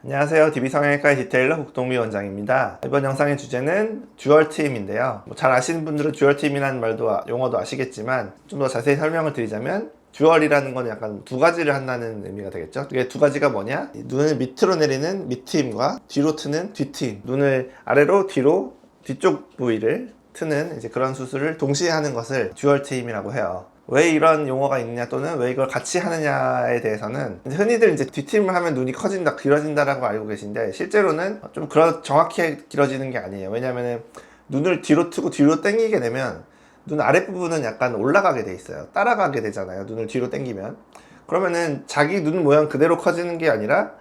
안녕하세요. DB성형외과의 디테일러 국동미 원장입니다. 이번 영상의 주제는 듀얼팀인데요. 잘 아시는 분들은 듀얼팀이라는 말도 용어도 아시겠지만 좀 더 자세히 설명을 드리자면 듀얼이라는 건 약간 두 가지를 한다는 의미가 되겠죠. 이게 두 가지가 뭐냐? 눈을 밑으로 내리는 밑트임과 뒤로 트는 뒤트임, 눈을 아래로 뒤로 뒤쪽 부위를 트는 이제 그런 수술을 동시에 하는 것을 듀얼트임이라고 해요. 왜 이런 용어가 있느냐 또는 왜 이걸 같이 하느냐에 대해서는 흔히들 이제 뒷팀을 하면 눈이 커진다, 길어진다라고 알고 계신데 실제로는 좀 정확히 길어지는 게 아니에요. 왜냐면은 눈을 뒤로 트고 뒤로 당기게 되면 눈 아랫부분은 약간 올라가게 돼 있어요. 따라가게 되잖아요. 눈을 뒤로 당기면. 그러면은 자기 눈 모양 그대로 커지는 게 아니라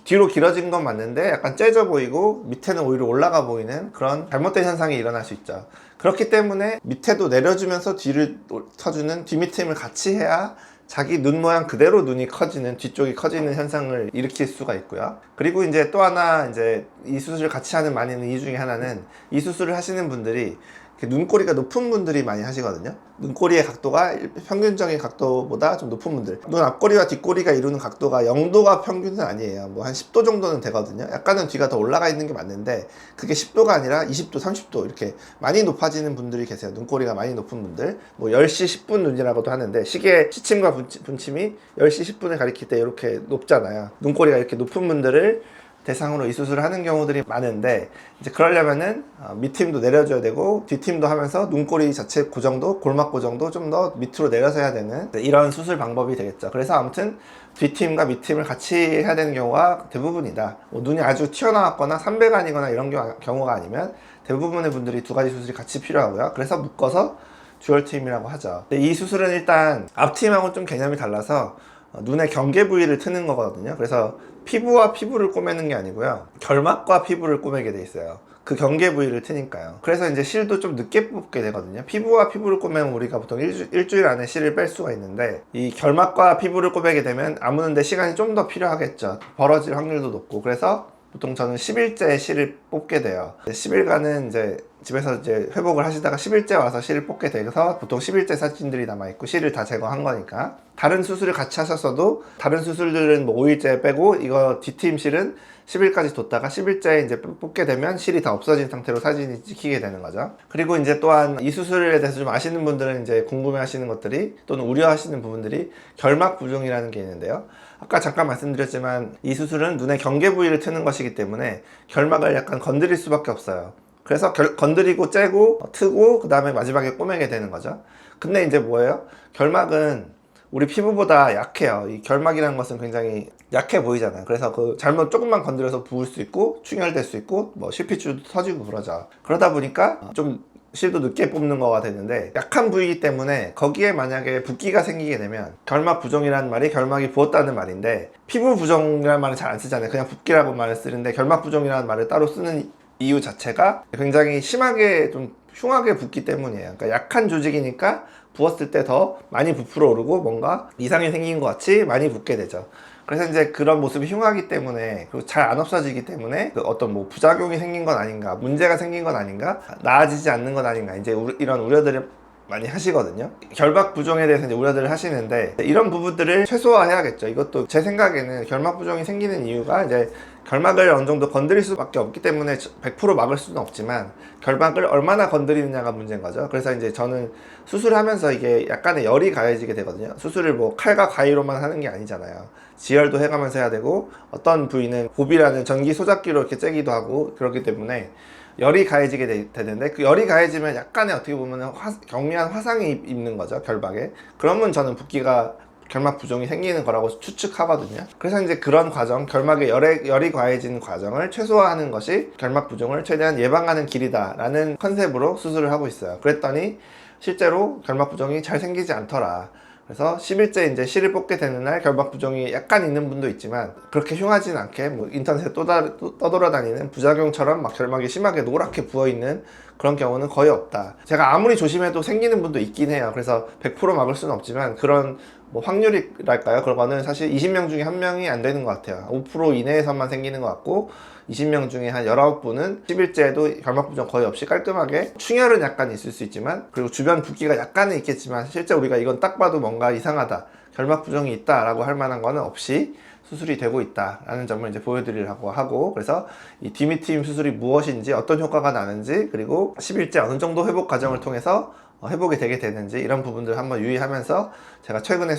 뒤로 길어진 건 맞는데 약간 째져 보이고 밑에는 오히려 올라가 보이는 그런 잘못된 현상이 일어날 수 있죠. 그렇기 때문에 밑에도 내려주면서 뒤를 터주는 뒷밑트임을 같이 해야 자기 눈 모양 그대로 눈이 커지는, 뒤쪽이 커지는 현상을 일으킬 수가 있고요. 그리고 이제 또 하나 이제 이 수술을 같이 하는 많이 있는 이유 중에 하나는 이 수술을 하시는 분들이 눈꼬리가 높은 분들이 많이 하시거든요. 눈꼬리의 각도가 평균적인 각도보다 좀 높은 분들, 눈 앞꼬리와 뒷꼬리가 이루는 각도가 0도가 평균은 아니에요. 뭐 한 10도 정도는 되거든요. 약간은 뒤가 더 올라가 있는 게 맞는데 그게 10도가 아니라 20도, 30도 이렇게 많이 높아지는 분들이 계세요. 눈꼬리가 많이 높은 분들, 뭐 10시 10분 눈이라고도 하는데 시계 시침과 분침이 10시 10분을 가리킬 때 이렇게 높잖아요. 눈꼬리가 이렇게 높은 분들을 대상으로 이 수술을 하는 경우들이 많은데 이제 그러려면은 밑팀도 내려줘야 되고 뒷팀도 하면서 눈꼬리 자체 고정도, 골막 고정도 좀 더 밑으로 내려서 해야 되는 이런 수술 방법이 되겠죠. 그래서 아무튼 뒷팀과 밑팀을 같이 해야 되는 경우가 대부분이다. 뭐 눈이 아주 튀어나왔거나 삼배간이거나 이런 경우가 아니면 대부분의 분들이 두 가지 수술이 같이 필요하고요. 그래서 묶어서 듀얼팀이라고 하죠. 근데 이 수술은 일단 앞팀하고 좀 개념이 달라서 눈의 경계 부위를 트는 거거든요. 그래서 피부와 피부를 꼬매는 게 아니고요, 결막과 피부를 꼬매게 돼 있어요. 그 경계 부위를 트니까요. 그래서 이제 실도 좀 늦게 뽑게 되거든요. 피부와 피부를 꼬매면 우리가 보통 일주일 안에 실을 뺄 수가 있는데 이 결막과 피부를 꼬매게 되면 아무는데 시간이 좀 더 필요하겠죠. 벌어질 확률도 높고. 그래서 보통 저는 10일째 실을 뽑게 돼요. 10일간은 이제 집에서 이제 회복을 하시다가 10일째 와서 실을 뽑게 돼서 보통 10일째 사진들이 남아있고 실을 다 제거한 거니까. 다른 수술을 같이 하셨어도 다른 수술들은 뭐 5일째 빼고 이거 뒷팀 실은 10일까지 뒀다가 10일째 이제 뽑게 되면 실이 다 없어진 상태로 사진이 찍히게 되는 거죠. 그리고 이제 또한 이 수술에 대해서 좀 아시는 분들은 이제 궁금해 하시는 것들이 또는 우려하시는 부분들이 결막 부종이라는 게 있는데요. 아까 잠깐 말씀드렸지만 이 수술은 눈의 경계 부위를 트는 것이기 때문에 결막을 약간 건드릴 수밖에 없어요. 그래서 건드리고 째고 트고 그 다음에 마지막에 꼬매게 되는 거죠. 근데 이제 뭐예요? 결막은 우리 피부보다 약해요. 이 결막이라는 것은 굉장히 약해 보이잖아요. 그래서 그 잘못 조금만 건드려서 부을 수 있고 충혈될 수 있고 뭐 실핏줄도 터지고 그러죠. 그러다 보니까 좀 실도 늦게 뽑는 거가 되는데 약한 부위이기 때문에 거기에 만약에 붓기가 생기게 되면 결막 부종이라는 말이 결막이 부었다는 말인데 피부 부종이라는 말은 잘 안 쓰잖아요. 그냥 붓기라고 말을 쓰는데 결막 부종이라는 말을 따로 쓰는 이유 자체가 굉장히 심하게 좀 흉하게 붓기 때문이에요. 그러니까 약한 조직이니까 부었을 때 더 많이 부풀어 오르고 뭔가 이상이 생긴 것 같이 많이 붓게 되죠. 그래서 이제 그런 모습이 흉하기 때문에 그리고 잘 안 없어지기 때문에 그 어떤 뭐 부작용이 생긴 건 아닌가, 문제가 생긴 건 아닌가, 나아지지 않는 건 아닌가, 이제 이런 우려들을 많이 하시거든요. 결막 부종에 대해서 이제 우려들을 하시는데 이런 부분들을 최소화해야겠죠. 이것도 제 생각에는 결막 부종이 생기는 이유가 이제 결막을 어느 정도 건드릴 수밖에 없기 때문에 100% 막을 수는 없지만 결막을 얼마나 건드리느냐가 문제인 거죠. 그래서 이제 저는 수술하면서 이게 약간의 열이 가해지게 되거든요. 수술을 뭐 칼과 가위로만 하는 게 아니잖아요. 지혈도 해가면서 해야 되고 어떤 부위는 곱이라는 전기 소작기로 이렇게 째기도 하고 그렇기 때문에 열이 가해지게 되는데 그 열이 가해지면 약간의 어떻게 보면 경미한 화상이 입는 거죠, 결막에. 그러면 저는 붓기가 결막 부종이 생기는 거라고 추측하거든요. 그래서 이제 그런 과정, 결막에 열이 가해지는 과정을 최소화하는 것이 결막 부종을 최대한 예방하는 길이다 라는 컨셉으로 수술을 하고 있어요. 그랬더니 실제로 결막 부종이 잘 생기지 않더라. 그래서 10일째 이제 실을 뽑게 되는 날 결막 부종이 약간 있는 분도 있지만 그렇게 흉하진 않게 뭐 인터넷에 떠돌아다니는 부작용처럼 막 결막이 심하게 노랗게 부어있는 그런 경우는 거의 없다. 제가 아무리 조심해도 생기는 분도 있긴 해요. 그래서 100% 막을 수는 없지만 그런 뭐 확률이랄까요? 그런 거는 사실 20명 중에 1명이 안 되는 것 같아요. 5% 이내에서만 생기는 것 같고 20명 중에 한 19분은 10일째에도 결막 부종 거의 없이 깔끔하게, 충혈은 약간 있을 수 있지만 그리고 주변 붓기가 약간은 있겠지만 실제 우리가 이건 딱 봐도 뭔가 이상하다, 결막 부종이 있다 라고 할 만한 거는 없이 수술이 되고 있다라는 점을 이제 보여드리려고 하고, 그래서 이 디미팀 수술이 무엇인지, 어떤 효과가 나는지, 그리고 10일째 어느 정도 회복 과정을 통해서 회복이 되게 되는지 이런 부분들 한번 유의하면서 제가 최근에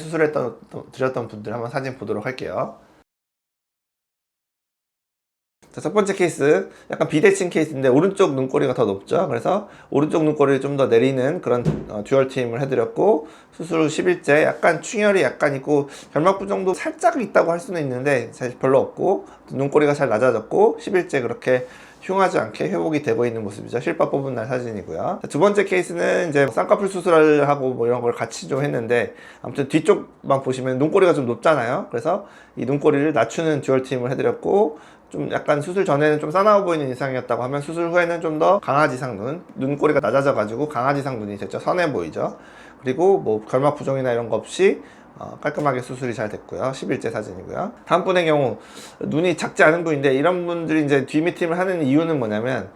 드렸던 분들 한번 사진 보도록 할게요. 자, 첫 번째 케이스, 약간 비대칭 케이스인데 오른쪽 눈꼬리가 더 높죠. 그래서 오른쪽 눈꼬리를 좀 더 내리는 그런 듀얼 트림을 해드렸고, 수술 후 10일째 약간 충혈이 약간 있고 결막 부종도 살짝 있다고 할 수는 있는데 사실 별로 없고, 눈꼬리가 잘 낮아졌고 10일째 그렇게 흉하지 않게 회복이 되고 있는 모습이죠. 실밥 뽑은 날 사진이고요. 자, 두 번째 케이스는 이제 쌍꺼풀 수술을 하고 뭐 이런 걸 같이 좀 했는데, 아무튼 뒤쪽만 보시면 눈꼬리가 좀 높잖아요. 그래서 이 눈꼬리를 낮추는 듀얼 트림을 해드렸고, 좀 약간 수술 전에는 좀 싸나워 보이는 인상이었다고 하면 수술 후에는 좀 더 강아지상 눈, 눈꼬리가 낮아져 가지고 강아지상 눈이 됐죠. 선해 보이죠. 그리고 뭐 결막 부종이나 이런 거 없이 깔끔하게 수술이 잘 됐고요. 10일째 사진이고요. 다음 분의 경우 눈이 작지 않은 분인데, 이런 분들이 이제 뒤미팀을 하는 이유는 뭐냐면,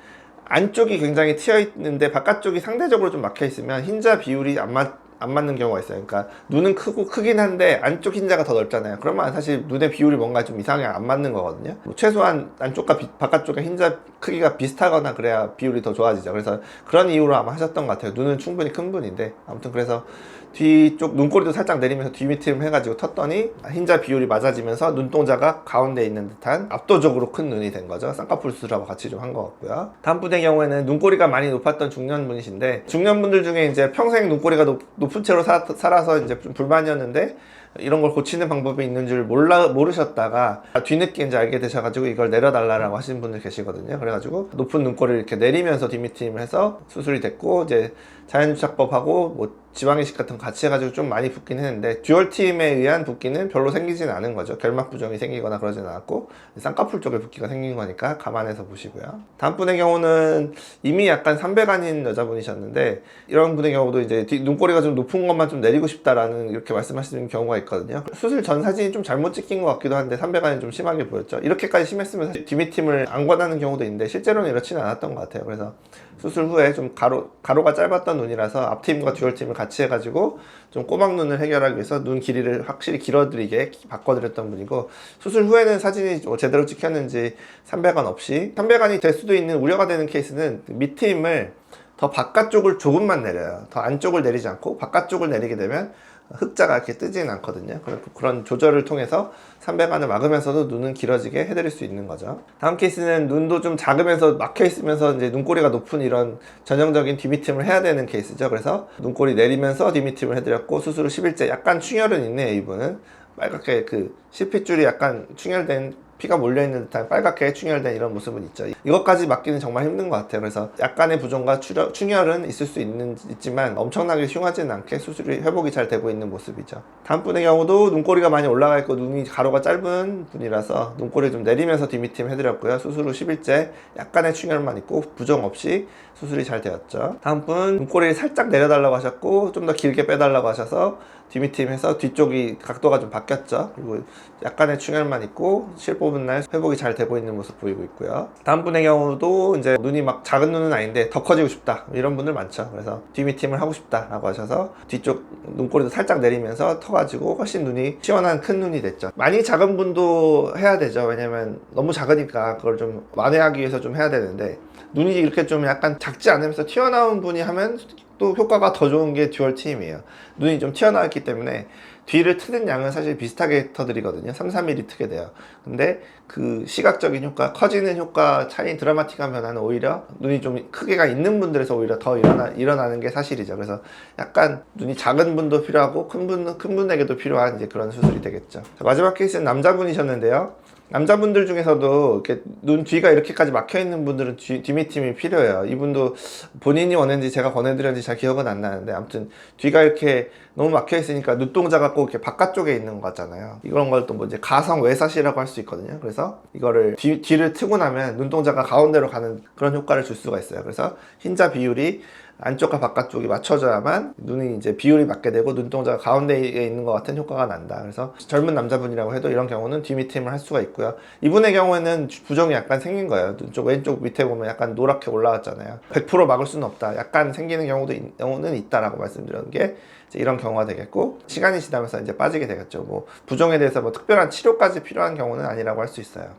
안쪽이 굉장히 튀어 있는데 바깥쪽이 상대적으로 좀 막혀 있으면 흰자 비율이 안 맞는 경우가 있어요. 그러니까 눈은 크긴 한데 안쪽 흰자가 더 넓잖아요. 그러면 사실 눈의 비율이 뭔가 좀 이상하게 안 맞는 거거든요. 최소한 안쪽과 바깥쪽의 흰자 크기가 비슷하거나 그래야 비율이 더 좋아지죠. 그래서 그런 이유로 아마 하셨던 것 같아요. 눈은 충분히 큰 분인데, 아무튼 그래서 뒤쪽 눈꼬리도 살짝 내리면서 뒤밑트림 해가지고 텄더니 흰자 비율이 맞아지면서 눈동자가 가운데 있는 듯한 압도적으로 큰 눈이 된 거죠. 쌍꺼풀 수술하고 같이 좀 한 것 같고요. 다음 분의 경우에는 눈꼬리가 많이 높았던 중년분이신데, 중년분들 중에 이제 평생 눈꼬리가 높은 채로 살아서 이제 좀 불만이었는데, 이런 걸 고치는 방법이 있는 줄 모르셨다가 뒤늦게 이제 알게 되셔가지고 이걸 내려달라고 하시는 분들 계시거든요. 그래가지고 높은 눈꼬리를 이렇게 내리면서 디미트림을 해서 수술이 됐고, 이제 자연주착법하고 뭐 지방이식 같은 거 같이 해가지고 좀 많이 붓긴 했는데, 듀얼 팀에 의한 붓기는 별로 생기진 않은 거죠. 결막 부종이 생기거나 그러진 않았고, 쌍꺼풀 쪽에 붓기가 생긴 거니까 감안해서 보시고요. 다음 분의 경우는 이미 약간 삼배간인 여자분이셨는데, 이런 분의 경우도 이제 눈꼬리가 좀 높은 것만 좀 내리고 싶다라는 이렇게 말씀하시는 경우가 있거든요. 수술 전 사진이 좀 잘못 찍힌 것 같기도 한데 삼배간이 좀 심하게 보였죠. 이렇게까지 심했으면 사실 디미팀을 안 권하는 경우도 있는데 실제로는 이렇지는 않았던 것 같아요. 그래서 수술 후에 좀 가로가 짧았던 눈이라서 앞팀과 듀얼팀을 같이 해가지고 좀 꼬막 눈을 해결하기 위해서 눈 길이를 확실히 길어드리게 바꿔드렸던 분이고, 수술 후에는 사진이 제대로 찍혔는지 삼배간 없이, 삼배간이 될 수도 있는 우려가 되는 케이스는 밑팀을 더 바깥쪽을 조금만 내려요. 더 안쪽을 내리지 않고 바깥쪽을 내리게 되면 흑자가 이렇게 뜨지는 않거든요. 그런 조절을 통해서 삼배간을 막으면서도 눈은 길어지게 해드릴 수 있는 거죠. 다음 케이스는 눈도 좀 작으면서 막혀 있으면서 이제 눈꼬리가 높은 이런 전형적인 디미팀을 해야 되는 케이스죠. 그래서 눈꼬리 내리면서 디미팀을 해드렸고, 수술 후 10일째 약간 충혈은 있네요. 이분은 빨갛게 그 CP줄이 약간 충혈된, 피가 몰려있는 듯한 빨갛게 충혈된 이런 모습은 있죠. 이것까지 막기는 정말 힘든 것 같아요. 그래서 약간의 부종과 충혈은 있을 수 있지만 엄청나게 흉하지는 않게 수술이 회복이 잘 되고 있는 모습이죠. 다음 분의 경우도 눈꼬리가 많이 올라가 있고 눈이 가로가 짧은 분이라서 눈꼬리 좀 내리면서 디미팀 해드렸고요. 수술 후 10일째 약간의 충혈만 있고 부종 없이 수술이 잘 되었죠. 다음 분 눈꼬리를 살짝 내려달라고 하셨고 좀 더 길게 빼달라고 하셔서 디미팀해서 뒤쪽이 각도가 좀 바뀌었죠. 그리고 약간의 충혈만 있고 실 뽑은 날 회복이 잘 되고 있는 모습 보이고 있고요. 다음 분의 경우도 이제 눈이 막 작은 눈은 아닌데 더 커지고 싶다 이런 분들 많죠. 그래서 디미팀을 하고 싶다 라고 하셔서 뒤쪽 눈꼬리도 살짝 내리면서 터가지고 훨씬 눈이 시원한 큰 눈이 됐죠. 많이 작은 분도 해야 되죠. 왜냐면 너무 작으니까 그걸 좀 만회하기 위해서 좀 해야 되는데, 눈이 이렇게 좀 약간 작지 않으면서 튀어나온 분이 하면 또 효과가 더 좋은 게 듀얼 팀이에요. 눈이 좀 튀어나왔기 때문에 뒤를 트는 양은 사실 비슷하게 터드리거든요. 3-4mm 트게 돼요. 근데 그 시각적인 효과, 커지는 효과 차이, 드라마틱한 변화는 오히려 눈이 좀 크게가 있는 분들에서 오히려 더 일어나는 게 사실이죠. 그래서 약간 눈이 작은 분도 필요하고 큰 분에게도 필요한 이제 그런 수술이 되겠죠. 자, 마지막 케이스는 남자분이셨는데요. 남자분들 중에서도 이렇게 눈 뒤가 이렇게까지 막혀 있는 분들은 디미팀이 필요해요. 이분도 본인이 원했는지 제가 권해드렸는지 잘 기억은 안 나는데, 아무튼 뒤가 이렇게 너무 막혀 있으니까 눈동자가 꼭 이렇게 바깥쪽에 있는 것 같잖아요. 이런 걸 또 뭐 이제 가성 외사시라고 할 수 있거든요. 그래서 이거를 뒤를 트고 나면 눈동자가 가운데로 가는 그런 효과를 줄 수가 있어요. 그래서 흰자 비율이 안쪽과 바깥쪽이 맞춰져야만 눈이 이제 비율이 맞게 되고 눈동자가 가운데에 있는 것 같은 효과가 난다. 그래서 젊은 남자분이라고 해도 이런 경우는 뒤밑트임을 할 수가 있고요. 이분의 경우에는 부종이 약간 생긴 거예요. 눈 쪽 왼쪽 밑에 보면 약간 노랗게 올라왔잖아요. 100% 막을 수는 없다. 약간 생기는 경우는 있다라고 말씀드렸는 게 이런 경우가 되겠고, 시간이 지나면서 이제 빠지게 되겠죠. 뭐 부종에 대해서 뭐 특별한 치료까지 필요한 경우는 아니라고 할 수 있어요.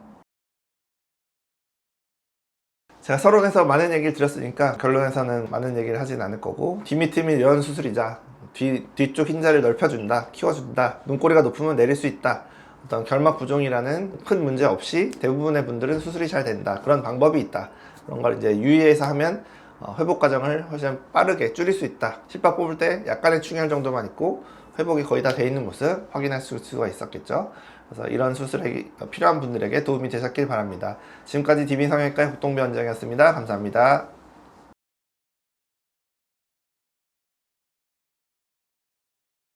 제가 서론에서 많은 얘기를 드렸으니까 결론에서는 많은 얘기를 하진 않을 거고, 뒤밑트임이 연 수술이자 뒤쪽 흰자를 넓혀준다, 키워준다, 눈꼬리가 높으면 내릴 수 있다, 어떤 결막 부종이라는 큰 문제 없이 대부분의 분들은 수술이 잘 된다, 그런 방법이 있다, 그런 걸 이제 유의해서 하면 회복 과정을 훨씬 빠르게 줄일 수 있다. 실밥 뽑을 때 약간의 충혈 정도만 있고 회복이 거의 다 돼 있는 모습 확인할 수가 있었겠죠. 그래서 이런 수술이 필요한 분들에게 도움이 되셨길 바랍니다. 지금까지 DB 성형외과의 국동비 원장이었습니다. 감사합니다.